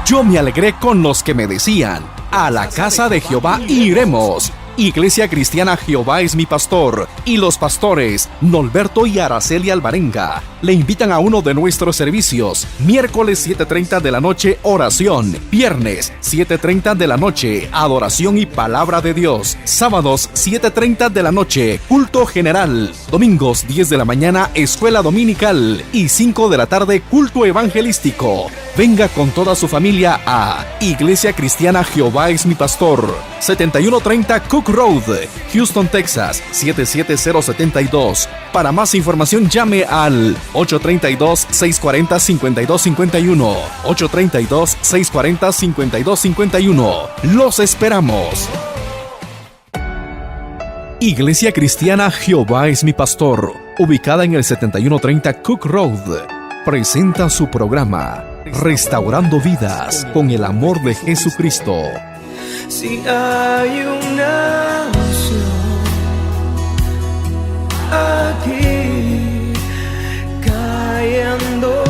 Yo me alegré con los que me decían: a la casa de Jehová iremos. Iglesia Cristiana Jehová es mi pastor, y los pastores Norberto y Araceli Alvarenga le invitan a uno de nuestros servicios: miércoles 7:30 de la noche, oración; viernes 7:30 de la noche, adoración y palabra de Dios; sábados 7:30 de la noche, culto general; domingos 10 de la mañana, escuela dominical; y 5 de la tarde, culto evangelístico. Venga con toda su familia a Iglesia Cristiana Jehová es mi pastor, 7130 Cook Road, Houston, Texas, 77072. Para más información llame al 832-640-5251, 832-640-5251. Los esperamos. Iglesia Cristiana Jehová es mi pastor, ubicada en el 7130 Cook Road, presenta su programa Restaurando Vidas con el amor de Jesucristo. Si hay una unción aquí cayendo.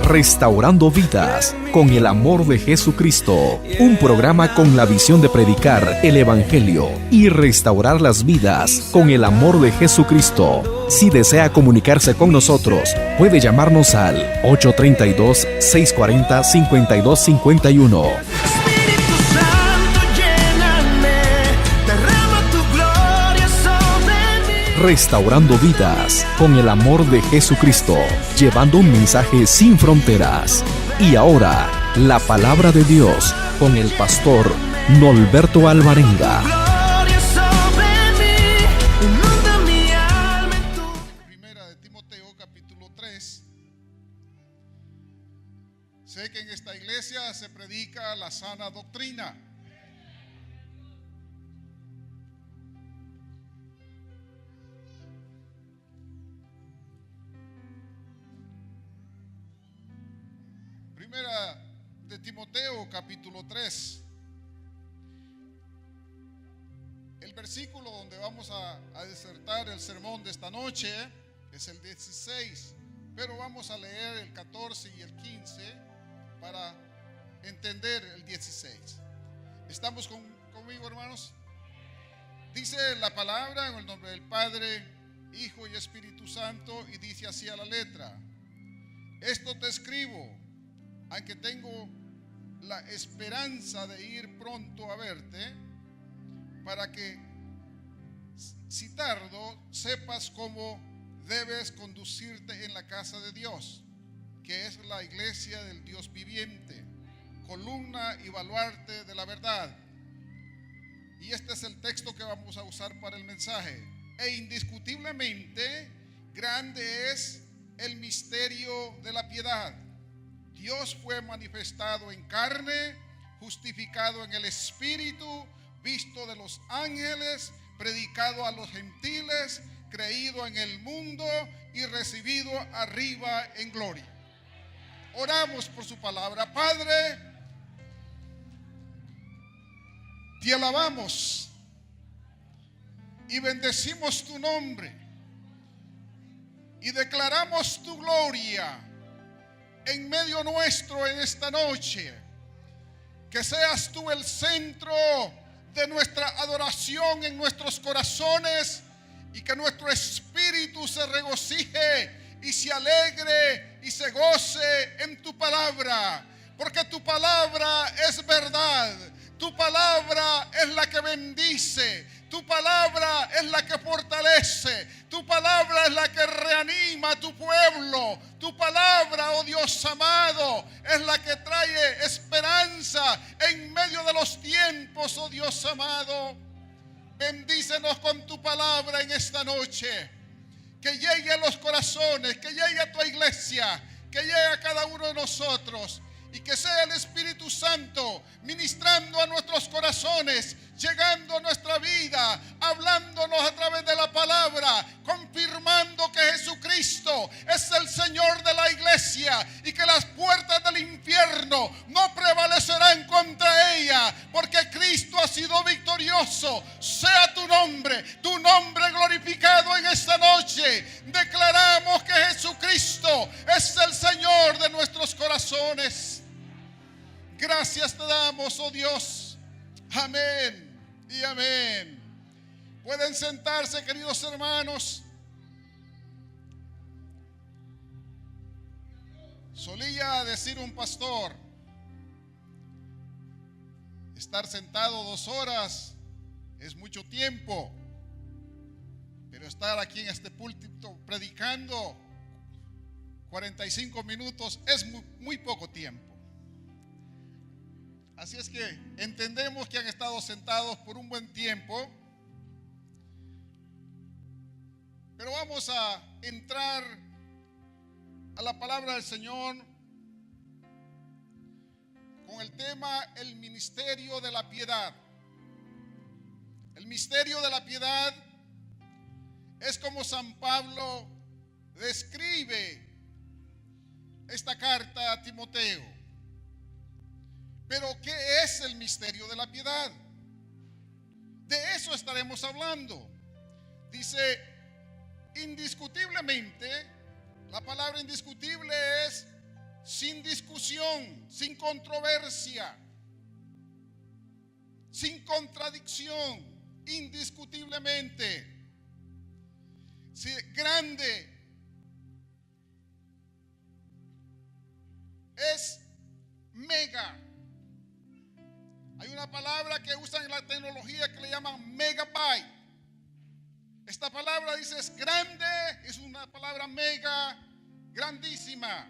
Restaurando Vidas con el amor de Jesucristo. Un programa con la visión de predicar el Evangelio y restaurar las vidas con el amor de Jesucristo. Si desea comunicarse con nosotros, puede llamarnos al 832-640-5251. Restaurando Vidas con el amor de Jesucristo, llevando un mensaje sin fronteras. Y ahora, la palabra de Dios con el pastor Norberto Alvarenga. Primera de Timoteo, capítulo 3. Sé que en esta iglesia se predica la sana doctrina. Primera de Timoteo, capítulo 3. El versículo donde vamos a disertar el sermón de esta noche es el 16, pero vamos a leer el 14 y el 15 para entender el 16. ¿Estamos conmigo, hermanos? Dice la palabra en el nombre del Padre, Hijo y Espíritu Santo, y dice así a la letra: esto te escribo, aunque tengo la esperanza de ir pronto a verte, para que, si tardo, sepas cómo debes conducirte en la casa de Dios, que es la iglesia del Dios viviente, columna y baluarte de la verdad. Y este es el texto que vamos a usar para el mensaje. E indiscutiblemente grande es el misterio de la piedad. Dios fue manifestado en carne, justificado en el Espíritu, visto de los ángeles, predicado a los gentiles, creído en el mundo y recibido arriba en gloria. Oramos por su palabra. Padre, te alabamos y bendecimos tu nombre y declaramos tu gloria en medio nuestro en esta noche. Que seas tú el centro de nuestra adoración en nuestros corazones, y que nuestro espíritu se regocije y se alegre y se goce en tu palabra, porque tu palabra es verdad, tu palabra es la que bendice, tu palabra es la que fortalece, tu palabra es la que reanima a tu pueblo, tu palabra, oh Dios amado, es la que trae esperanza en medio de los tiempos, oh Dios amado. Bendícenos con tu palabra en esta noche, que llegue a los corazones, que llegue a tu iglesia, que llegue a cada uno de nosotros, y que sea el Espíritu Santo ministrando a nuestros corazones, llegando a nuestra vida, hablándonos a través de la palabra, confirmando que Jesucristo es el Señor de la iglesia y que las puertas del infierno no prevalecerán contra ella, porque Cristo ha sido victorioso. Sea tu nombre glorificado en esta noche. Declaramos que Jesucristo es el Señor de nuestros corazones. bendiciones. Gracias te damos, oh Dios. Amén y amén. Pueden sentarse, queridos hermanos. Solía decir un pastor: estar sentado 2 horas es mucho tiempo, pero estar aquí en este púlpito predicando 45 minutos es muy poco tiempo. Así es que entendemos que han estado sentados por un buen tiempo, pero vamos a entrar a la palabra del Señor con el tema el ministerio de la piedad. El misterio de la piedad es como San Pablo describe esta carta a Timoteo. Pero ¿qué es el misterio de la piedad? De eso estaremos hablando. Dice, indiscutiblemente, la palabra indiscutible es sin discusión, sin controversia, sin contradicción, indiscutiblemente. Sí, grande es mega. Hay una palabra que usan en la tecnología que le llaman megabyte. Esta palabra dice es grande, es una palabra mega, grandísima.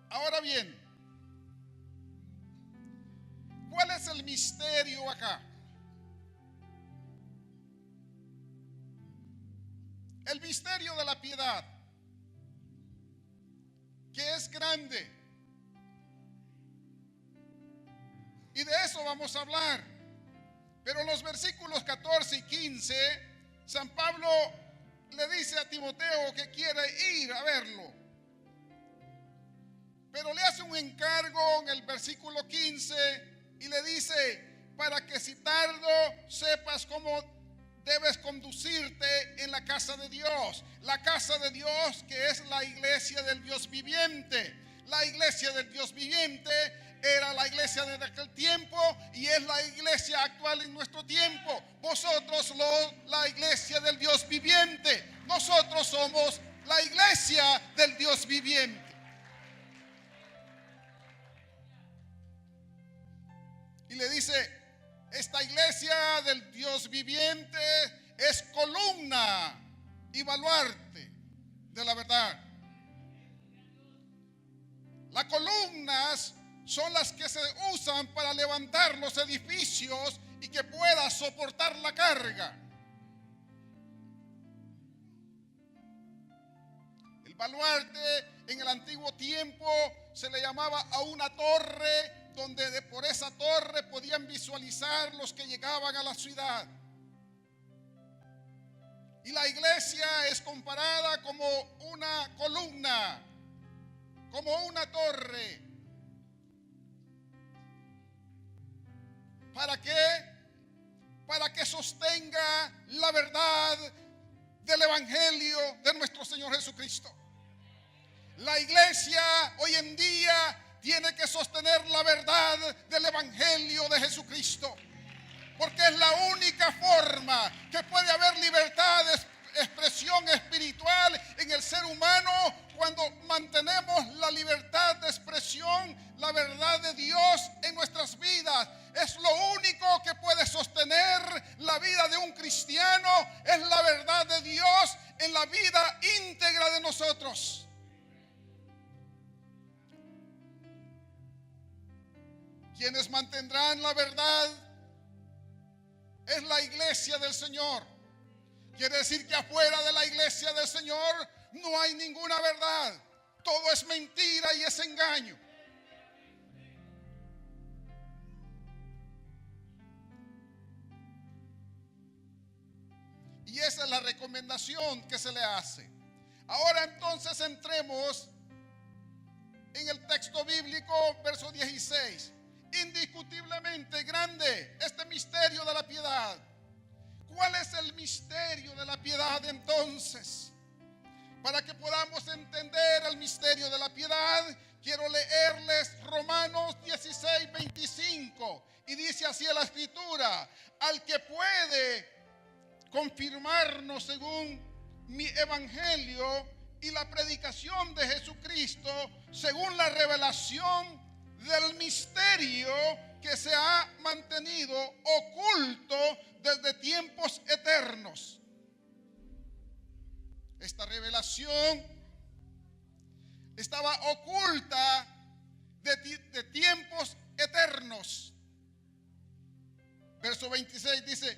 Ahora bien, ¿cuál es el misterio acá? El misterio de la piedad, que es grande. Y de eso vamos a hablar. Pero en los versículos 14 y 15, San Pablo le dice a Timoteo que quiere ir a verlo. Pero le hace un encargo en el versículo 15 y le dice, para que si tardo sepas cómo debes conducirte en la casa de Dios. La casa de Dios que es la iglesia del Dios viviente. La iglesia del Dios viviente era la iglesia de aquel tiempo y es la iglesia actual en nuestro tiempo. Vosotros la iglesia del Dios viviente. Nosotros somos la iglesia del Dios viviente. Y le dice, esta iglesia del Dios viviente es columna y baluarte de la verdad. Las columnas son las que se usan para levantar los edificios y que pueda soportar la carga. El baluarte en el antiguo tiempo se le llamaba a una torre donde por esa torre podían visualizar los que llegaban a la ciudad. Y la iglesia es comparada como una columna, como una torre. ¿Para qué? Para que sostenga la verdad del evangelio de nuestro Señor Jesucristo. La iglesia hoy en día tiene que sostener la verdad del evangelio de Jesucristo, porque es la única forma que puede haber libertad de expresión espiritual en el ser humano, cuando mantenemos la libertad de expresión, la verdad de Dios en nuestras vidas. Es lo único que puede sostener la vida de un cristiano, es la verdad de Dios en la vida íntegra de nosotros. Quienes mantendrán la verdad es la iglesia del Señor. Quiere decir que afuera de la iglesia del Señor no hay ninguna verdad. Todo es mentira y es engaño. Y esa es la recomendación que se le hace. Ahora entonces entremos en el texto bíblico, verso 16. Indiscutiblemente grande este misterio de la piedad. ¿Cuál es el entonces, para que podamos entender el misterio de la piedad, quiero leerles Romanos 16, 25. Y dice así la Escritura: al que puede confirmarnos según mi evangelio y la predicación de Jesucristo, según la revelación del misterio que se ha mantenido oculto desde tiempos eternos. Esta revelación estaba oculta de tiempos eternos. Verso 26 dice: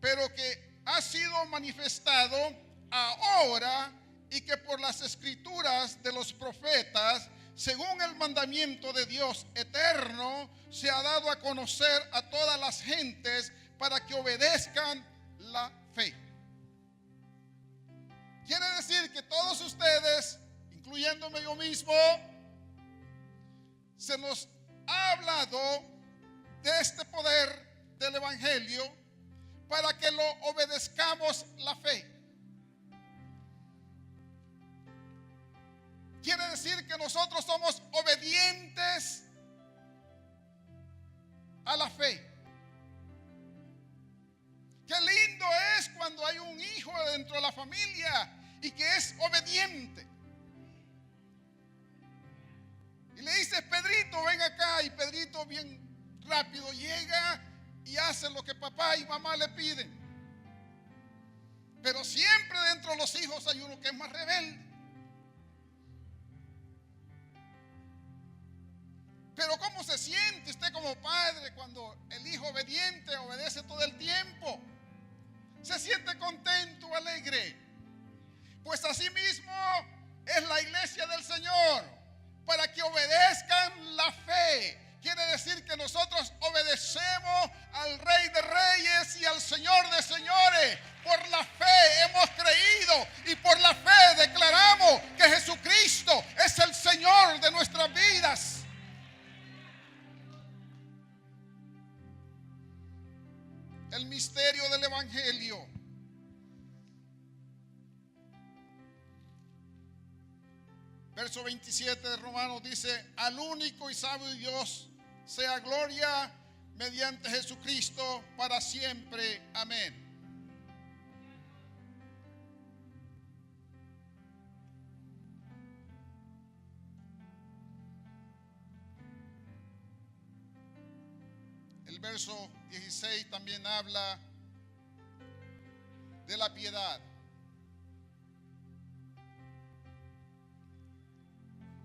pero que ha sido manifestado ahora, y que por las escrituras de los profetas, según el mandamiento de Dios eterno, se ha dado a conocer a todas las gentes para que obedezcan la fe. Quiere decir que todos ustedes, incluyéndome yo mismo, se nos ha hablado de este poder del evangelio para que lo obedezcamos la fe. Quiere decir que nosotros somos obedientes a la fe. Qué lindo es cuando hay un hijo dentro de la familia y que es obediente. Y le dices: Pedrito, ven acá. Y Pedrito bien rápido llega y hace lo que papá y mamá le piden. Pero siempre dentro de los hijos hay uno que es más rebelde. Pero ¿cómo se siente usted como padre cuando el hijo obediente obedece todo el tiempo? ¿Se siente contento, alegre? Pues así mismo es la iglesia del Señor, para que obedezcan la fe. Quiere decir que nosotros obedecemos al Rey de Reyes y al Señor de Señores. Por la fe hemos creído y por la fe declaramos que Jesucristo es el Señor de nuestras vidas. El misterio del evangelio. Verso 27 de Romanos dice: al único y sabio Dios sea gloria mediante Jesucristo para siempre. Amén. El verso 16 también habla de la piedad.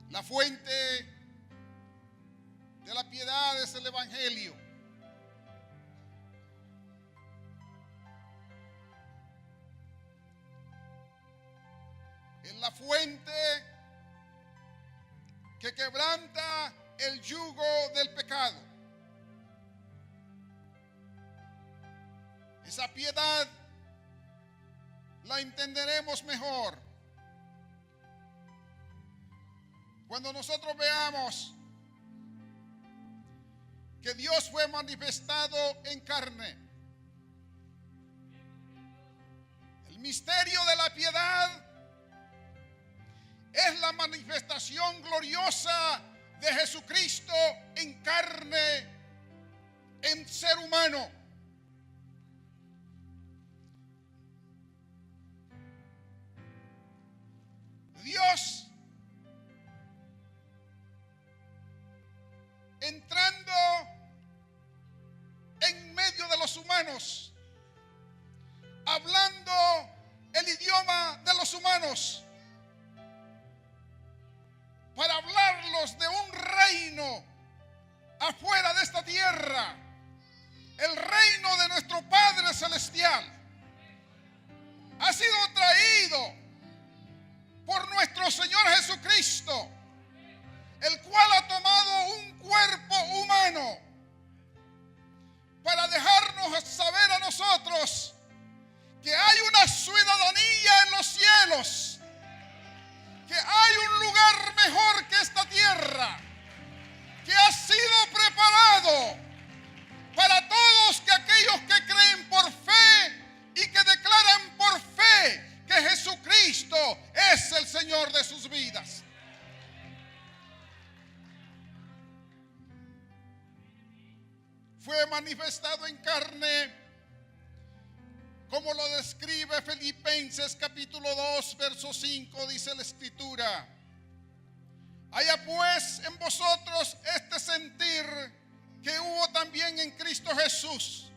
La fuente de la piedad es el evangelio. Es la fuente que quebranta el yugo del pecado. Esa piedad la entenderemos mejor cuando nosotros veamos que Dios fue manifestado en carne. El misterio de la piedad es la manifestación gloriosa de Jesucristo en carne, en ser humano. Dios entrando en medio de los humanos, hablando el idioma de los humanos, para hablarlos de un reino afuera de esta tierra, el reino de nuestro Padre Celestial. Ha sido traído por nuestro Señor Jesucristo, el cual ha tomado un cuerpo humano para dejarnos saber a nosotros que hay una ciudadanía en los cielos, que hay un lugar mejor que esta tierra, que ha sido preparado para todos aquellos que creen por fe y que fue manifestado en carne, como lo describe Filipenses capítulo 2, verso 5, dice la Escritura: haya pues en vosotros este sentir que hubo también en Cristo Jesús,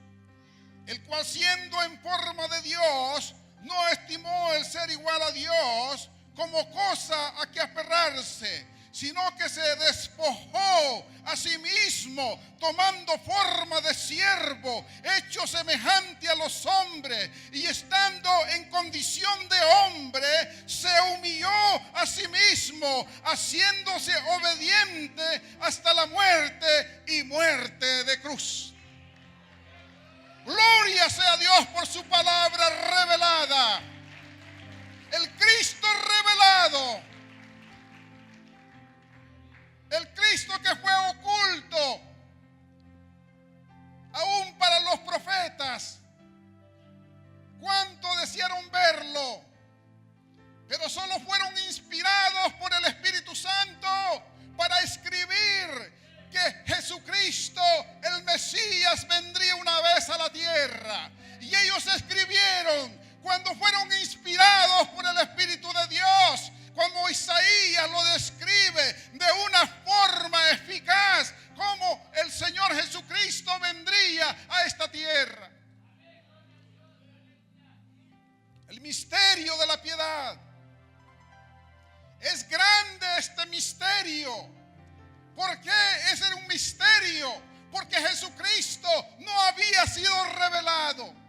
el cual siendo en forma de Dios, no estimó el ser igual a Dios como cosa a que aferrarse, sino que se despojó a sí mismo, tomando forma de siervo, hecho semejante a los hombres, y estando en condición de hombre, se humilló a sí mismo, haciéndose obediente hasta la muerte y muerte de cruz. Gloria sea a Dios por su palabra revelada. El Cristo revelado, el Cristo que fue oculto aún para los profetas. ¿Cuánto desearon verlo? Pero solo fueron inspirados por el Espíritu Santo para escribir que Jesucristo, el Mesías, vendría una vez a la tierra. Y ellos escribieron cuando fueron inspirados por el Espíritu de Dios, como Isaías lo describe de una forma eficaz, como el Señor Jesucristo vendría a esta tierra. El misterio de la piedad. Es grande este misterio. ¿Por qué ese era un misterio? Porque Jesucristo no había sido revelado.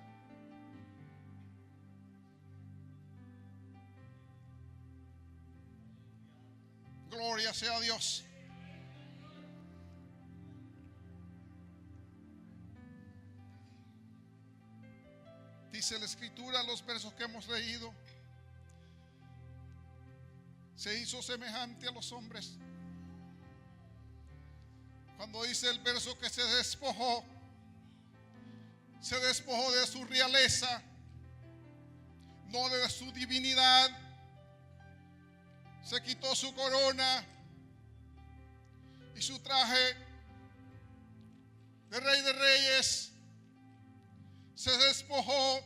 Gloria sea a Dios. Dice la Escritura, los versos que hemos leído: se hizo semejante a los hombres. Cuando dice el verso que se despojó de su realeza, no de su divinidad. Se quitó su corona y su traje de rey de reyes. Se despojó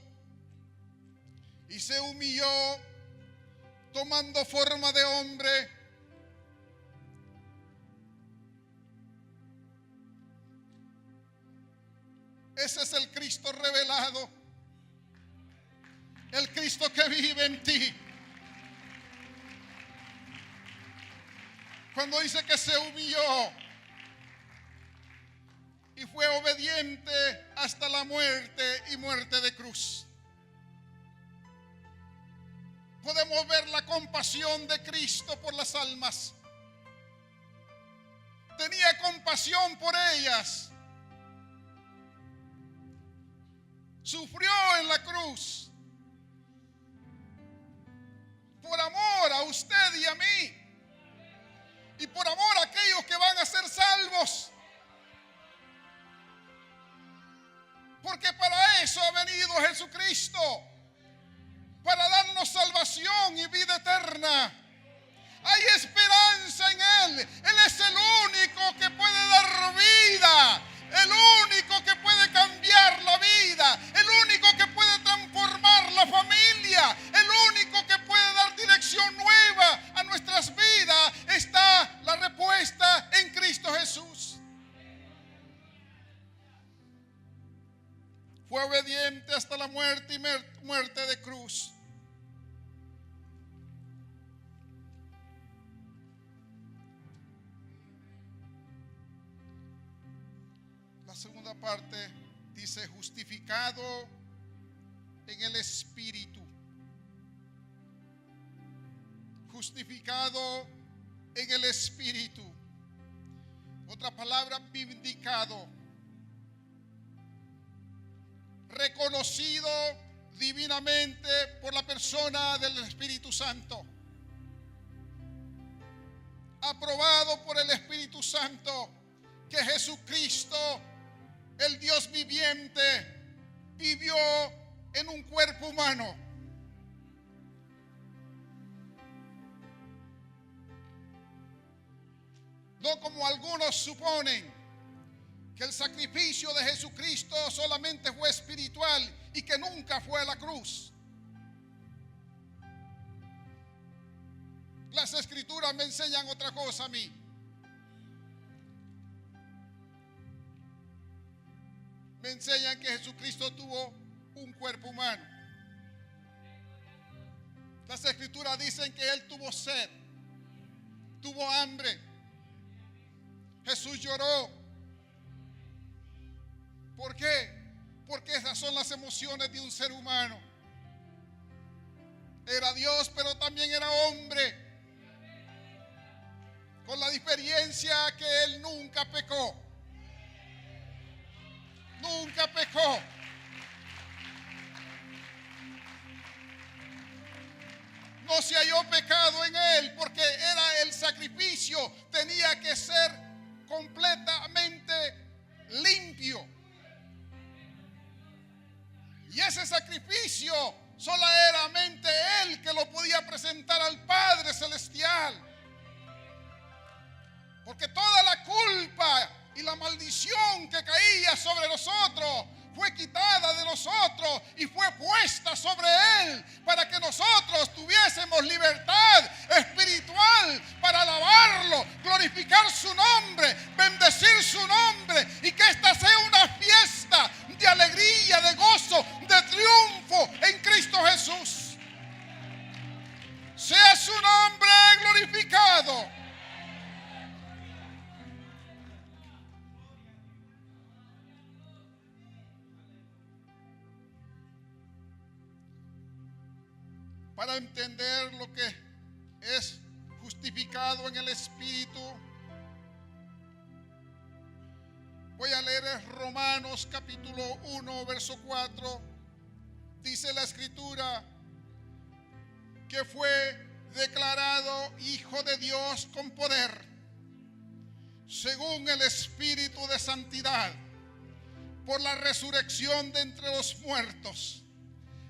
y se humilló, tomando forma de hombre. Ese es el Cristo revelado, el Cristo que vive en ti. Cuando dice que se humilló y fue obediente hasta la muerte y muerte de cruz. Podemos ver la compasión de Cristo por las almas. Tenía compasión por ellas. Sufrió en la cruz por amor a usted y a mí, y por amor a aquellos que van a ser salvos, porque para eso ha venido Jesucristo, para darnos salvación y vida eterna. Hay esperanza en Él. Él es el único que puede dar vida, el único que puede cambiar la vida, el único que puede transformar la familia, el único que puede dar dirección nueva a nuestras vidas. Está la respuesta en Cristo Jesús. Fue obediente hasta la muerte y muerte de cruz. La segunda parte dice: justificado en el Espíritu. Justificado en el Espíritu. Otra palabra, vindicado. Reconocido divinamente por la persona del Espíritu Santo. Aprobado por el Espíritu Santo, que Jesucristo, el Dios viviente, vivió en un cuerpo humano. No como algunos suponen, que el sacrificio de Jesucristo solamente fue espiritual y que nunca fue a la cruz. Las escrituras me enseñan otra cosa a mí. Me enseñan que Jesucristo tuvo un cuerpo humano. Las escrituras dicen que Él tuvo sed, tuvo hambre. Jesús lloró. ¿Por qué? Porque esas son las emociones de un ser humano. Era Dios, pero también era hombre. Con la diferencia que Él nunca pecó. Nunca pecó. No se halló pecado en Él, porque era el sacrificio, tenía que ser completamente limpio. Y ese sacrificio solamente Él que lo podía presentar al Padre Celestial. Porque toda la culpa y la maldición que caía sobre nosotros fue quitada de nosotros y fue puesta sobre Él para que nosotros tuviésemos libertad espiritual para alabarlo, glorificar su nombre, bendecir su nombre, y que esta sea una fiesta de alegría, de gozo, de triunfo en Cristo Jesús. Sea su nombre glorificado. Para entender lo que es justificado en el Espíritu, voy a leer Romanos capítulo 1, verso 4. Dice la Escritura que fue declarado Hijo de Dios con poder, según el Espíritu de santidad, por la resurrección de entre los muertos.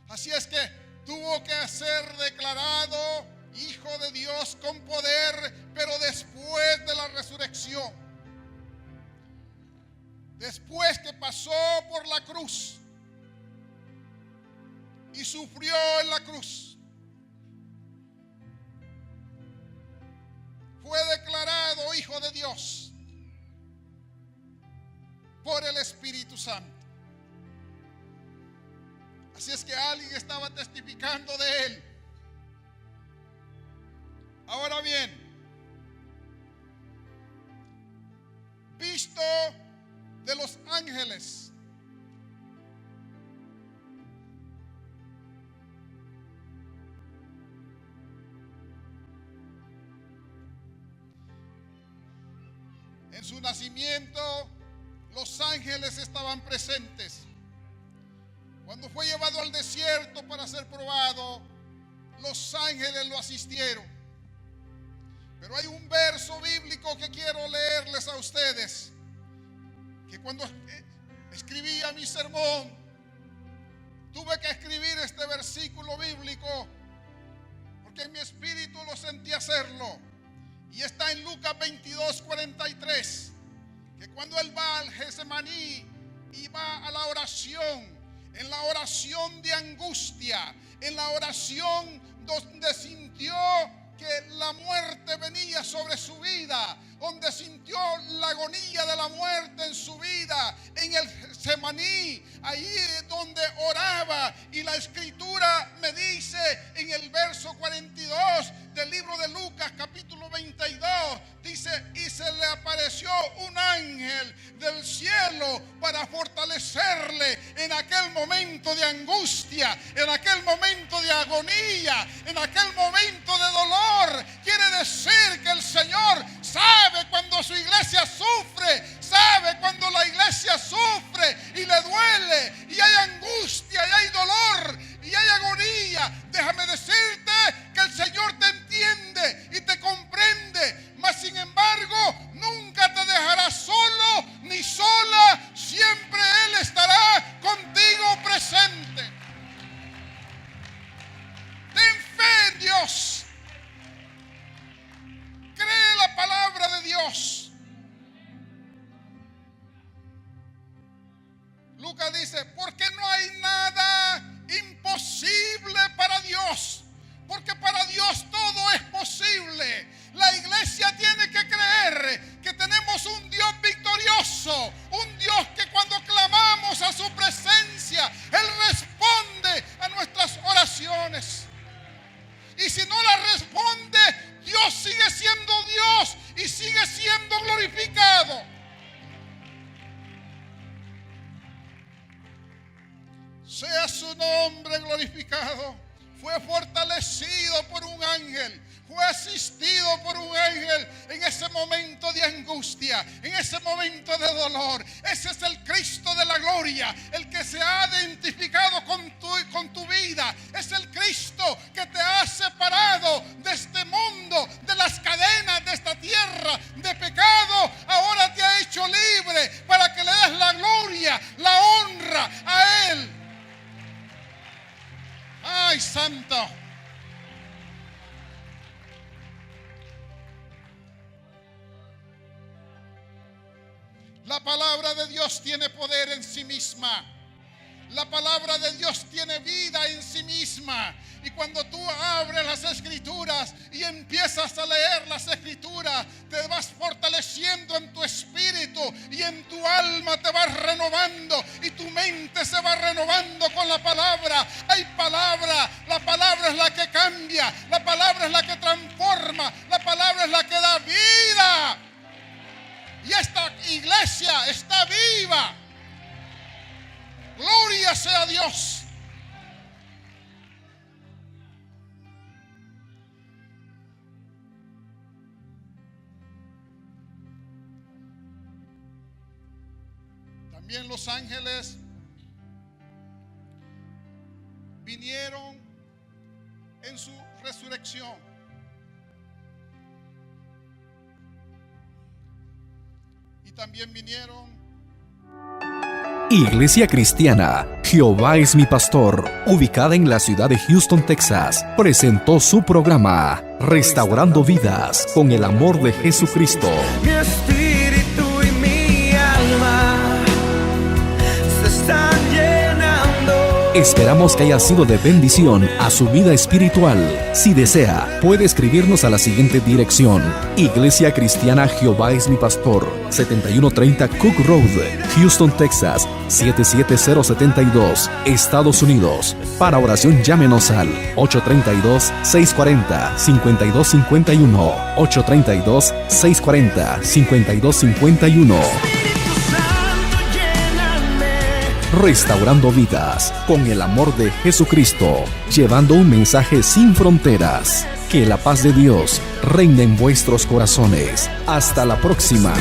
Así es que tuvo que ser declarado Hijo de Dios con poder, pero después de la resurrección. Después que pasó por la cruz y sufrió en la cruz, fue declarado Hijo de Dios por el Espíritu Santo. Así es que alguien estaba testificando de Él. Ahora bien, visto de los ángeles, en su nacimiento, los ángeles estaban presentes. Cuando fue llevado al desierto para ser probado, los ángeles lo asistieron. Pero hay un verso bíblico que quiero leerles a ustedes, que cuando escribía mi sermón, tuve que escribir este versículo bíblico, porque en mi espíritu lo sentí hacerlo. Y está en Lucas 22:43, que cuando Él va al Getsemaní y va a la oración, en la oración de angustia, en la oración donde sintió que la muerte venía sobre su vida, donde sintió la agonía de la muerte en su vida, en el Getsemaní, ahí es donde oraba. Y la Escritura me dice en el verso 42 del libro de Lucas capítulo 22, dice: y se le apareció un ángel del cielo para fortalecerle en aquel momento de angustia, en aquel momento de agonía, en aquel momento de dolor. Quiere decir que el Señor sabe cuando su iglesia sufre, sabe cuando la iglesia sufre y le duele, y hay angustia, y hay dolor, y hay agonía. Déjame decirte que el Señor te entiende y te comprende, mas sin embargo nunca te dejará solo ni sola. Siempre Él estará contigo presente. Ten fe en Dios. Cree la palabra de Dios. Lucas dice, porque no hay nada imposible para Dios. Porque para Dios todo es posible. La iglesia tiene que creer que tenemos un Dios victorioso, un Dios que cuando clamamos a su presencia, Él responde a nuestras oraciones. Y si no la responde, Dios sigue siendo Dios y sigue siendo glorificado. Sea su nombre glorificado. Fue fortalecido por un ángel, fue asistido por un ángel en ese momento de angustia, en ese momento de dolor. Ese es el Cristo de la gloria, el que se ha identificado con tu vida. Es el Cristo que te ha separado de este mundo, de las cadenas de esta tierra, de pecado. Ahora te ha hecho libre para que le des la gloria, la honra a Él. ¡Ay, santo! La palabra de Dios tiene poder en sí misma. La palabra de Dios tiene vida en sí misma. Y cuando tú abres las Escrituras y empiezas a leer las Escrituras, te vas fortaleciendo en tu espíritu y en tu alma te vas renovando y tu mente se va renovando con la palabra. Hay palabra, la palabra es la que cambia, la palabra es la que transforma, la palabra es la que da vida. Y esta iglesia está viva. Gloria sea a Dios. También los ángeles vinieron en su resurrección. Y también vinieron. Iglesia Cristiana, Jehová es mi pastor, ubicada en la ciudad de Houston, Texas, presentó su programa Restaurando Vidas con el amor de Jesucristo. Mi espíritu y mi alma se están llenando. Esperamos que haya sido de bendición a su vida espiritual. Si desea, puede escribirnos a la siguiente dirección: Iglesia Cristiana Jehová es mi pastor, 7130 Cook Road, Houston, Texas, 77072, Estados Unidos. Para oración llámenos al 832-640-5251, 832-640-5251. Restaurando vidas con el amor de Jesucristo, llevando un mensaje sin fronteras. Que la paz de Dios reine en vuestros corazones. Hasta la próxima.